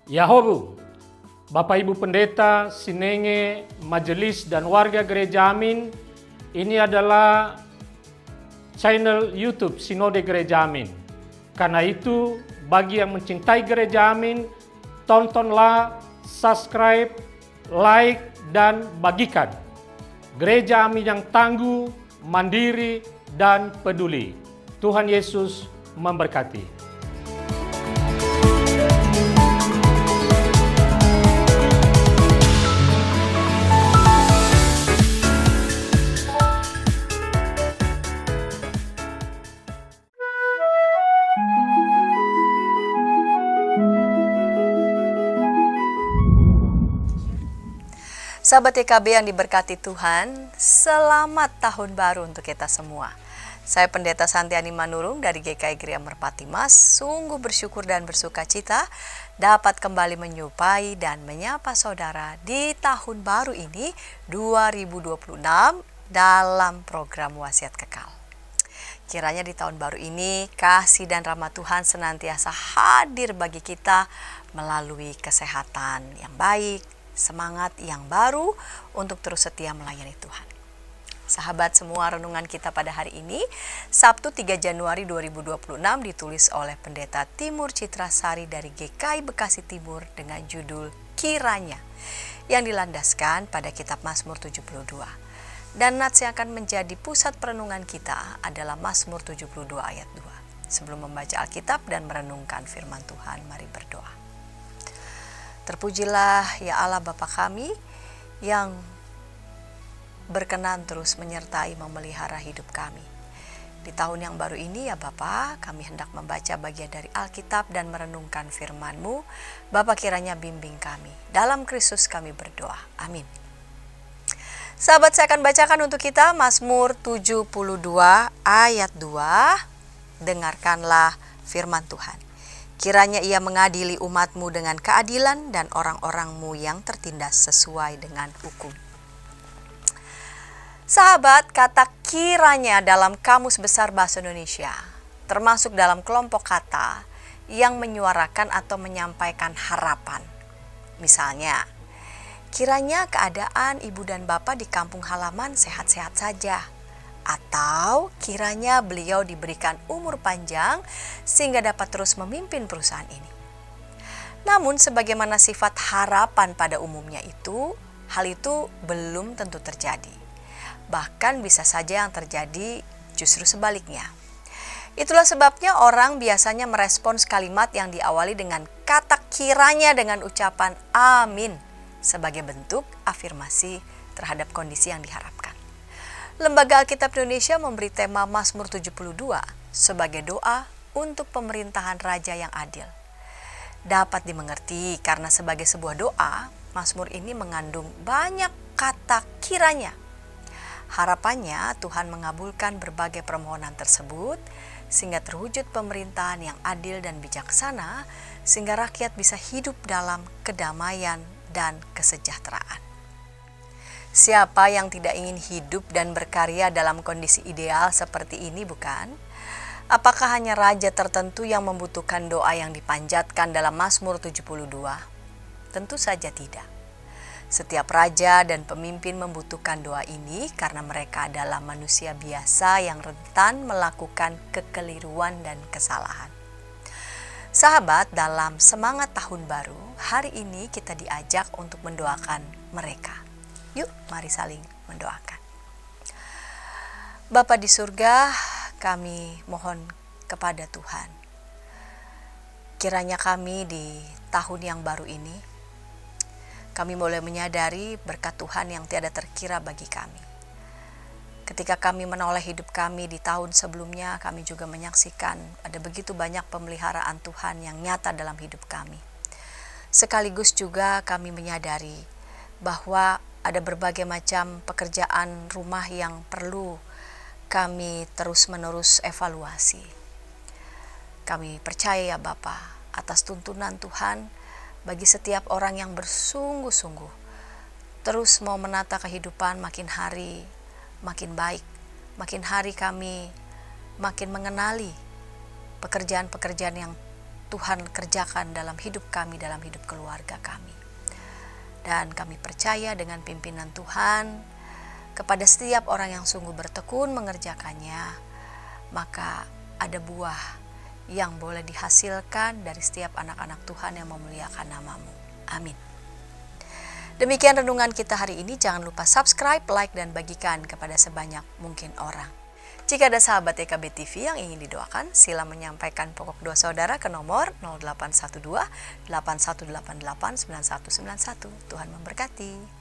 Yahobu, Bapak Ibu Pendeta, Sinenge, Majelis dan warga Gereja Amin, ini adalah channel YouTube Sinode Gereja Amin. Karena itu, bagi yang mencintai Gereja Amin, tontonlah, subscribe, like, dan bagikan. Gereja Amin yang tangguh, mandiri, dan peduli. Tuhan Yesus memberkati. Sahabat YKB yang diberkati Tuhan, selamat tahun baru untuk kita semua. Saya Pendeta Santiani Manurung dari GKI Gereja Merpati Mas, sungguh bersyukur dan bersuka cita dapat kembali menyupai dan menyapa saudara di tahun baru ini 2026 dalam program Wasiat Kekal. Kiranya di tahun baru ini kasih dan rahmat Tuhan senantiasa hadir bagi kita melalui kesehatan yang baik, semangat yang baru untuk terus setia melayani Tuhan. Sahabat semua, renungan kita pada hari ini Sabtu 3 Januari 2026 ditulis oleh Pendeta Timur Citrasari dari GKI Bekasi Timur dengan judul Kiranya, yang dilandaskan pada kitab Mazmur 72. Dan nats yang akan menjadi pusat perenungan kita adalah Mazmur 72 ayat 2. Sebelum membaca Alkitab dan merenungkan firman Tuhan, mari berdoa. Terpujilah ya Allah Bapa kami yang berkenan terus menyertai memelihara hidup kami. Di tahun yang baru ini ya Bapa, kami hendak membaca bagian dari Alkitab dan merenungkan firman-Mu. Bapa kiranya bimbing kami. Dalam Kristus kami berdoa. Amin. Sahabat, saya akan bacakan untuk kita Mazmur 72 ayat 2. Dengarkanlah firman Tuhan. Kiranya ia mengadili umat-Mu dengan keadilan dan orang-orang-Mu yang tertindas sesuai dengan hukum. Sahabat, kata kiranya dalam Kamus Besar Bahasa Indonesia termasuk dalam kelompok kata yang menyuarakan atau menyampaikan harapan. Misalnya, kiranya keadaan ibu dan bapak di kampung halaman sehat-sehat saja. Atau kiranya beliau diberikan umur panjang sehingga dapat terus memimpin perusahaan ini. Namun sebagaimana sifat harapan pada umumnya itu, hal itu belum tentu terjadi. Bahkan bisa saja yang terjadi justru sebaliknya. Itulah sebabnya orang biasanya merespons kalimat yang diawali dengan kata kiranya dengan ucapan amin sebagai bentuk afirmasi terhadap kondisi yang diharapkan. Lembaga Alkitab Indonesia memberi tema Mazmur 72 sebagai doa untuk pemerintahan raja yang adil. Dapat dimengerti karena sebagai sebuah doa, Mazmur ini mengandung banyak kata kiranya. Harapannya Tuhan mengabulkan berbagai permohonan tersebut sehingga terwujud pemerintahan yang adil dan bijaksana sehingga rakyat bisa hidup dalam kedamaian dan kesejahteraan. Siapa yang tidak ingin hidup dan berkarya dalam kondisi ideal seperti ini, bukan? Apakah hanya raja tertentu yang membutuhkan doa yang dipanjatkan dalam Mazmur 72? Tentu saja tidak. Setiap raja dan pemimpin membutuhkan doa ini karena mereka adalah manusia biasa yang rentan melakukan kekeliruan dan kesalahan. Sahabat, dalam semangat tahun baru, hari ini kita diajak untuk mendoakan mereka. Yuk, mari saling mendoakan. Bapa di surga, kami mohon kepada Tuhan. Kiranya kami di tahun yang baru ini, kami boleh menyadari berkat Tuhan yang tiada terkira bagi kami. Ketika kami menoleh hidup kami di tahun sebelumnya, kami juga menyaksikan ada begitu banyak pemeliharaan Tuhan yang nyata dalam hidup kami. Sekaligus juga kami menyadari bahwa ada berbagai macam pekerjaan rumah yang perlu kami terus-menerus evaluasi. Kami percaya ya Bapa, atas tuntunan Tuhan bagi setiap orang yang bersungguh-sungguh terus mau menata kehidupan makin hari makin baik, makin hari kami makin mengenali pekerjaan-pekerjaan yang Tuhan kerjakan dalam hidup kami, dalam hidup keluarga kami. Dan kami percaya dengan pimpinan Tuhan, kepada setiap orang yang sungguh bertekun mengerjakannya, maka ada buah yang boleh dihasilkan dari setiap anak-anak Tuhan yang memuliakan nama-Mu. Amin. Demikian renungan kita hari ini. Jangan lupa subscribe, like, dan bagikan kepada sebanyak mungkin orang. Jika ada sahabat EKB TV yang ingin didoakan, sila menyampaikan pokok doa saudara ke nomor 0812 8188 9191. Tuhan memberkati.